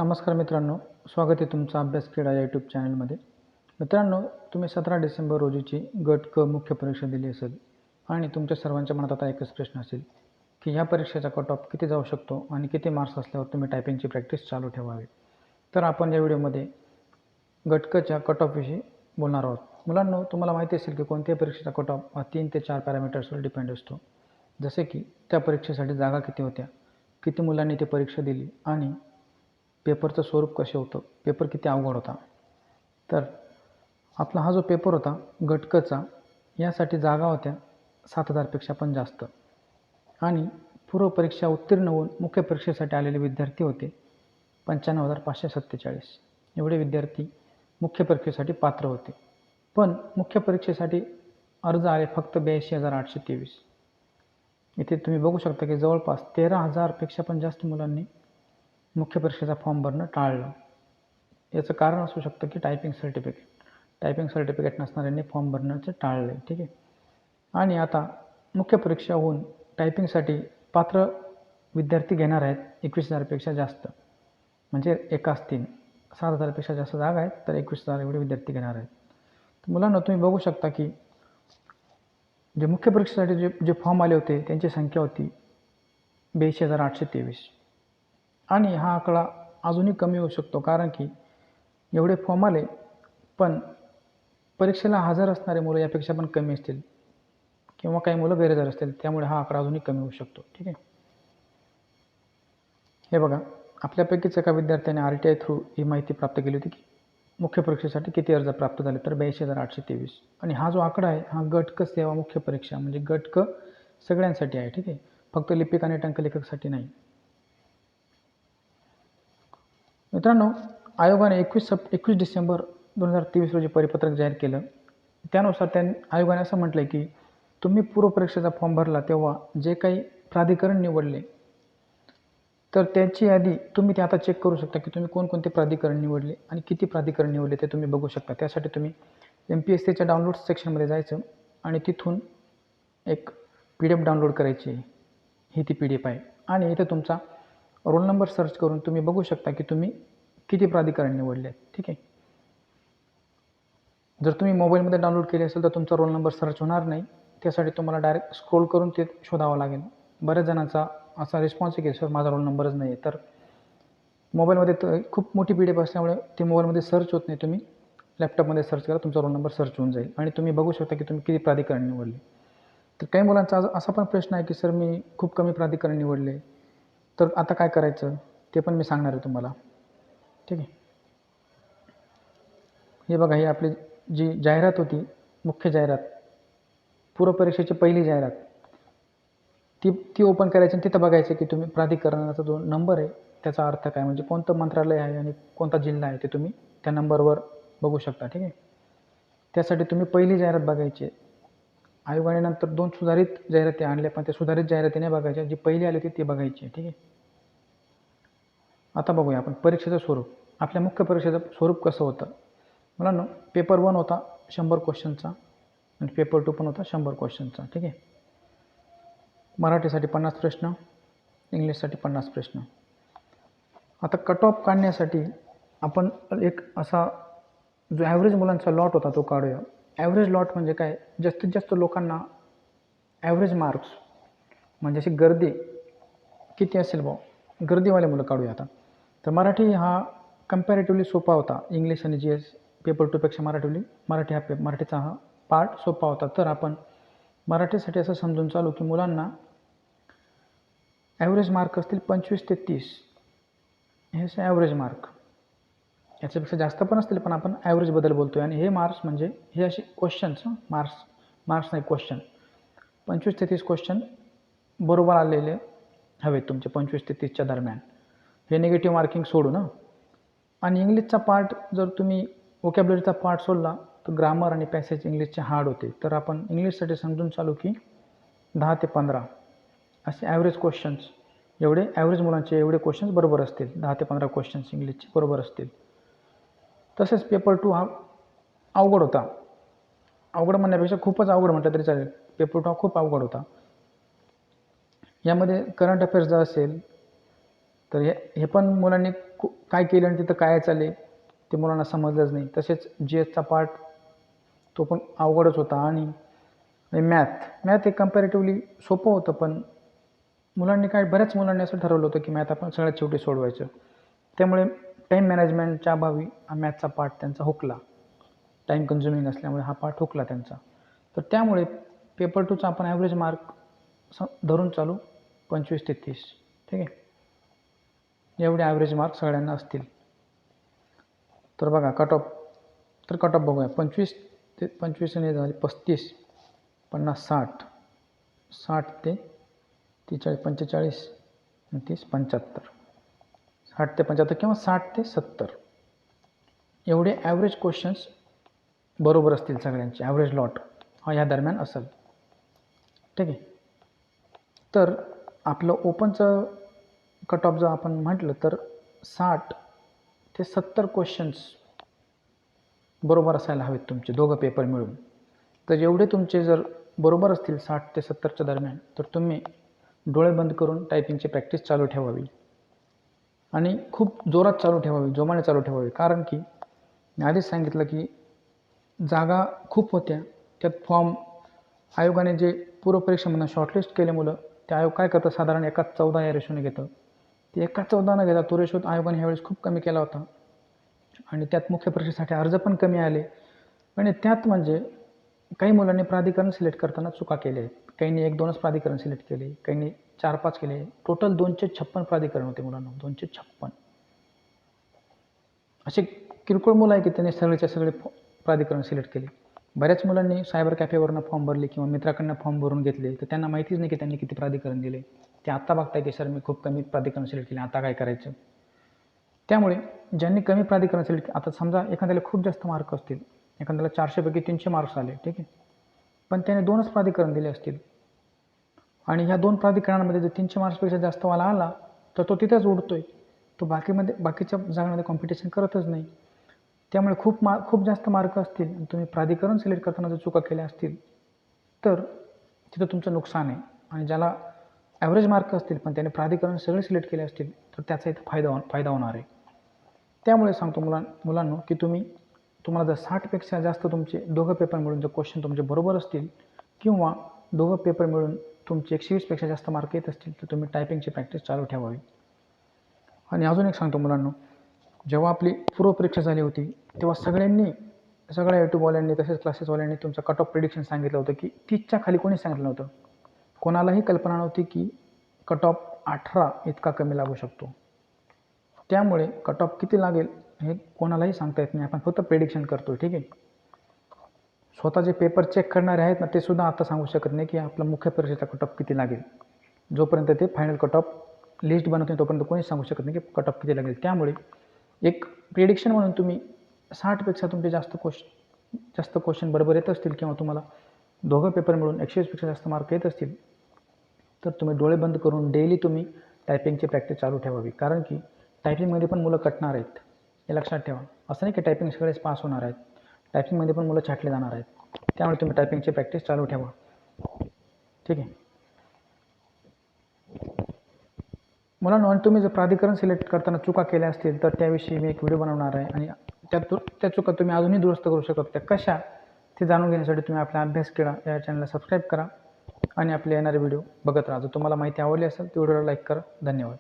नमस्कार मित्रांनो, स्वागत आहे तुमचं अभ्यास क्रीडा या यूट्यूब चॅनलमध्ये. मित्रांनो, तुम्ही 17 डिसेंबर रोजीची गट क मुख्य परीक्षा दिली असेल आणि तुमच्या सर्वांच्या मनात आता एकच प्रश्न असेल की ह्या परीक्षेचा कट ऑफ किती जाऊ शकतो आणि किती मार्क्स असल्यावर तुम्ही टायपिंगची प्रॅक्टिस चालू ठेवावी. तर आपण या व्हिडिओमध्ये गट कच्या कट ऑफविषयी बोलणार आहोत. मुलांनो, तुम्हाला माहिती असेल की कोणत्याही परीक्षेचा कट ऑफ हा 3 ते 4 पॅरामीटर्सवर डिपेंड असतो. जसे की त्या परीक्षेसाठी जागा किती होत्या, किती मुलांनी ती परीक्षा दिली आणि पेपरचं स्वरूप कसे होतं, पेपर किती अवघड होता. तर आपला हा जो पेपर होता गट कचा, यासाठी जागा होत्या 7,000पेक्षा पण जास्त आणि पूर्व परीक्षा उत्तीर्ण होऊन मुख्य परीक्षेसाठी आलेले विद्यार्थी होते 95,547. एवढे विद्यार्थी मुख्य परीक्षेसाठी पात्र होते. पण मुख्य परीक्षेसाठी अर्ज आले फक्त 82,823. इथे तुम्ही बघू शकता की जवळपास 13,000पेक्षा पण जास्त मुलांनी मुख्य परीक्षेचा फॉर्म भरणं टाळलं. याचं कारण असू शकतं की टायपिंग सर्टिफिकेट नसणाऱ्यांनी फॉर्म भरण्याचं टाळलं. ठीक आहे. आणि आता मुख्य परीक्षा होऊन टायपिंगसाठी पात्र विद्यार्थी घेणार आहेत 21,000पेक्षा जास्त, म्हणजे एकाच 3 7,000पेक्षा जास्त जागा आहेत, तर 21,000 एवढे विद्यार्थी घेणार आहेत. तर मुलांना तुम्ही बघू शकता की जे मुख्य परीक्षेसाठी जे फॉर्म आले होते त्यांची संख्या होती 82,823. आणि हा आकडा अजूनही कमी होऊ शकतो, कारण की एवढे फॉर्म आले पण परीक्षेला हजर असणारे मुलं यापेक्षा पण कमी असतील किंवा काही मुलं गैरहजर असतील, त्यामुळे हा आकडा अजूनही कमी होऊ शकतो. ठीक आहे. हे बघा, आपल्यापैकीच एका विद्यार्थ्याने RTI थ्रू ही माहिती प्राप्त केली होती की मुख्य परीक्षेसाठी किती अर्ज प्राप्त झाले, तर 82,823. आणि हा जो आकडा आहे हा गट क सेवा मुख्य परीक्षा म्हणजे गट क सगळ्यांसाठी आहे. ठीक आहे, फक्त लिपिक आणि टंकलेखकसाठी नाही. मित्रांनो, आयोगाने 21 डिसेंबर 2023 रोजी परिपत्रक जाहीर केलं. त्यानुसार आयोगाने असं म्हटलं की तुम्ही पूर्व परीक्षेचा फॉर्म भरला तेव्हा जे काही प्राधिकरण निवडले, तर त्याची यादी तुम्ही ते आता चेक करू शकता की तुम्ही कोणकोणते प्राधिकरण निवडले आणि किती प्राधिकरण निवडले ते तुम्ही बघू शकता. त्यासाठी तुम्ही MPSCच्या डाउनलोड सेक्शनमध्ये जायचं आणि तिथून एक PDF डाउनलोड करायची. ही ती PDF आहे आणि इथे तुमचा रोल नंबर सर्च करून तुम्ही बघू शकता की तुम्ही किती प्राधिकरण निवडले. ठीक आहे. जर तुम्ही मोबाईलमध्ये डाउनलोड केले असेल तर तुमचा रोल नंबर सर्च होणार नाही. त्यासाठी तुम्हाला डायरेक्ट स्क्रोल करून ते शोधावं लागेल. बऱ्याच जणांचा असा रिस्पॉन्स आहे की सर माझा रोल नंबरच नाही आहे. तर मोबाईलमध्ये खूप मोठी PDF असल्यामुळे ते मोबाईलमध्ये सर्च होत नाही. तुम्ही लॅपटॉपमध्ये सर्च करा, तुमचा रोल नंबर सर्च होऊन जाईल आणि तुम्ही बघू शकता की तुम्ही किती प्राधिकरण निवडले. तर काही मुलांचा असा पण प्रश्न आहे की सर मी खूप कमी प्राधिकरण निवडले, तर आता काय करायचं ते पण मी सांगणार आहे तुम्हाला. ठीक आहे. हे बघा, ही आपली जी जाहिरात होती, मुख्य जाहिरात, पूर्व परीक्षेची पहिली जाहिरात, ती ओपन करायची आणि तिथं बघायचं की तुम्ही प्राधिकरणाचा जो नंबर आहे त्याचा अर्थ काय, म्हणजे कोणतं मंत्रालय आहे आणि कोणता जिल्हा आहे ते तुम्ही त्या नंबरवर बघू शकता. ठीक आहे. त्यासाठी तुम्ही पहिली जाहिरात बघायची. आयोगाने नंतर 2 सुधारित जाहिराती आणल्या, पण त्या सुधारित जाहिराती नाही बघायच्या, जी पहिली आली होती ती बघायची. ठीक आहे. आता बघूया आपण परीक्षेचं स्वरूप. आपल्या मुख्य परीक्षेचं स्वरूप कसं होतं. मुलांनो, पेपर 1 होता 100 क्वेश्चनचा आणि पेपर 2 पण होता 100 क्वेश्चनचा. ठीक आहे. मराठीसाठी 50 प्रश्न, इंग्लिशसाठी 50 प्रश्न. आता कट ऑफ काढण्यासाठी आपण एक असा जो ॲव्हरेज मुलांचा लॉट होता तो काढूया. ॲव्हरेज लॉट म्हणजे काय, जास्तीत जास्त लोकांना ॲव्हरेज मार्क्स म्हणजे अशी गर्दी किती असेल गर्दीवाले मुलं काढूया. आता तर मराठी हा कम्पॅरेटिव्हली सोपा होता. इंग्लिश आणि GS पेपर 2पेक्षा मराठीचा हा पार्ट सोपा होता. तर आपण मराठीसाठी असं समजून चालू की मुलांना ॲव्हरेज मार्क असतील 25 ते 30. हे असे ॲव्हरेज मार्क, याच्यापेक्षा जास्त पण असतील, पण आपण ॲव्हरेजबद्दल बोलतो आहे. आणि हे मार्क्स म्हणजे हे असे क्वेश्चन्स, मार्क्स नाही, क्वेश्चन 25 ते 30 क्वेश्चन बरोबर आलेले हवेत तुमचे 25 ते 30च्या दरम्यान. हे निगेटिव्ह मार्किंग सोडून. आणि इंग्लिशचा पार्ट जर तुम्ही वोकॅब्युलरीचा पार्ट सोडला तर ग्रामर आणि पॅसेज इंग्लिशचे हार्ड होते. तर आपण इंग्लिशसाठी समजून चालू की 10 ते 15 असे ॲव्हरेज क्वेश्चन्स, एवढे ॲव्हरेज मुलांचे एवढे क्वेश्चन्स बरोबर असतील. 10 ते 15 क्वेश्चन्स इंग्लिशचे बरोबर असतील. तसेच पेपर 2 हा अवघड होता. अवघड म्हणण्यापेक्षा खूपच अवघड म्हटलं तरी चालेल. पेपर 2 हा खूप अवघड होता. यामध्ये करंट अफेअर्स जर असेल तर हे पण मुलांनी काय केलं आणि तिथं काय चालले ते मुलांना समजलंच नाही. तसेच GSचा पार्ट तो पण अवघडच होता. आणि मॅथ हे कंपॅरेटिव्हली सोपं होतं, पण मुलांनी बऱ्याच मुलांनी असं ठरवलं होतं की मॅथ आपण सगळ्यात शेवटी सोडवायचं. त्यामुळे टाईम मॅनेजमेंटच्या अभावी हा मॅथचा पार्ट त्यांचा हुकला. टाईम कन्झ्युमिंग असल्यामुळे हा पार्ट हुकला त्यांचा. तर त्यामुळे पेपर 2चा आपण ॲव्हरेज मार्क धरून चालू 25 ते 30. ठीक आहे, एवढे ॲव्हरेज मार्क सगळ्यांना असतील. तर बघा कट ऑफ बघूया. 25 ते 25 आणि झाले 35, 50, 60, 60 ते 43, 45 आणि 30, 75, 60 ते 75 किंवा 60 ते 70 एवढे ॲव्हरेज क्वेश्चन्स बरोबर असतील सगळ्यांचे. ॲव्हरेज लॉट हा या दरम्यान असेल. ठीक आहे, तर आपलं ओपनचं कट ऑफ जर आपण म्हटलं तर 60 ते 70 क्वेश्चन्स बरोबर असायला हवेत तुमचे दोघं पेपर मिळून. तर एवढे तुमचे जर बरोबर असतील 60 ते 70च्या दरम्यान, तर तुम्ही डोळे बंद करून टायपिंगची प्रॅक्टिस चालू ठेवावी आणि खूप जोरात चालू ठेवावी, जोमाने चालू ठेवावी. कारण की मी आधीच सांगितलं की जागा खूप होत्या. त्यात फॉर्म आयोगाने जे पूर्वपरीक्षामधून शॉर्टलिस्ट केले मुलं, ते आयोग काय करतं, साधारण 1:14 या रेशोने घेतं. ते 1:14 न घेता तो रेशो आयोगाने ह्यावेळेस खूप कमी केला होता. आणि त्यात मुख्य परीक्षेसाठी अर्ज पण कमी आले. आणि त्यात म्हणजे काही मुलांनी प्राधिकरण सिलेक्ट करताना चुका केल्या आहेत. काहींनी 1-2च प्राधिकरण सिलेक्ट केले, काहींनी 4-5 केले. टोटल 256 प्राधिकरण होते मुलांना, 256. असे किरकोळ मुलं आहे की त्यांनी सगळेच्या सगळे प्राधिकरण सिलेक्ट केले. बऱ्याच मुलांनी सायबर कॅफेवरनं फॉर्म भरले किंवा मित्राकडनं फॉर्म भरून घेतले, तर त्यांना माहितीच नाही की त्यांनी किती प्राधिकरण दिले. ते आत्ता बघताय की सर मी खूप कमी प्राधिकरण सिलेक्ट केले, आता काय करायचं. त्यामुळे ज्यांनी कमी प्राधिकरण सिलेक्ट, आता समजा एखाद्याला खूप जास्त मार्क असतील, एखाद्याला 400 पैकी 300 मार्क्स आले, ठीक आहे, पण त्याने 2च प्राधिकरण दिले असतील आणि ह्या 2 प्राधिकरणांमध्ये जर 300 मार्क्सपेक्षा जास्त वाला आला तर तो तिथेच उडतोय. तो बाकीच्या जागांमध्ये कॉम्पिटिशन करतच नाही. त्यामुळे खूप जास्त मार्क असतील आणि तुम्ही प्राधिकरण सिलेक्ट करताना जर चुका केल्या असतील तर तिथं तुमचं नुकसान आहे. आणि ज्याला ॲव्हरेज मार्क असतील पण त्याने प्राधिकरण सगळे सिलेक्ट केले असतील तर त्याचा इथं फायदा होणार आहे. त्यामुळे सांगतो मुलांनो की तुम्हाला जर 60पेक्षा जास्त तुमचे दोघं पेपर मिळून जर क्वेश्चन तुमचे बरोबर असतील किंवा दोघं पेपर मिळून तुमचे 120पेक्षा जास्त मार्क येत असतील तर तुम्ही टायपिंगची प्रॅक्टिस चालू ठेवावी. आणि अजून एक सांगतो मुलांनो, जेव्हा आपली पूर्वपरीक्षा झाली होती तेव्हा सगळ्या यूट्यूबवाल्यांनी तसेच क्लासेसवाल्यांनी तुमचं कट ऑफ प्रिडिक्शन सांगितलं होतं की 30च्या खाली कोणी सांगितलं नव्हतं. कोणालाही कल्पना नव्हती की कट ऑफ 18 इतका कमी लागू शकतो. त्यामुळे कट ऑफ किती लागेल हे कोणालाही सांगता येत नाही. आपण फक्त प्रेडिक्शन करतो. ठीक आहे, स्वतः जे पेपर चेक करणारे आहेत ना ते सुद्धा आता सांगू शकत नाही की आपला मुख्य परीक्षेचा कट ऑफ किती लागेल. जोपर्यंत ते फायनल कट ऑफ लिस्ट बनवत नाही तोपर्यंत कोणीच सांगू शकत नाही की कट ऑफ किती लागेल. त्यामुळे एक प्रेडिक्शन म्हणून तुम्ही 60पेक्षा तुमचे जास्त क्वेश्चन बरोबर येत असतील किंवा तुम्हाला दोघं पेपर मिळून 120पेक्षा जास्त मार्क येत असतील तर तुम्ही डोळे बंद करून डेली तुम्ही टायपिंगची प्रॅक्टिस चालू ठेवावी. कारण की टायपिंगमध्ये पण मुलं कटणार आहेत, हे लक्षात ठेवा. असं नाही की टायपिंग सगळेच पास होणार आहेत, टायपिंगमध्ये पण मुलं छाटले जाणार आहेत. त्यामुळे तुम्ही टायपिंगची प्रॅक्टिस चालू ठेवा. ठीक आहे मुलांनो, आणि तुम्ही जर प्राधिकरण सिलेक्ट करताना चुका केल्या असतील तर त्याविषयी मी एक व्हिडिओ बनवणार आहे आणि त्या चुका तुम्ही अजूनही दुरुस्त करू शकता. त्या कशा ते जाणून घेण्यासाठी तुम्ही आपला अभ्यास किडा या चॅनलला सबस्क्राईब करा आणि आपले येणारे व्हिडिओ बघत राहा. जर तुम्हाला माहिती आवडली असेल तर व्हिडिओला लाईक करा. धन्यवाद.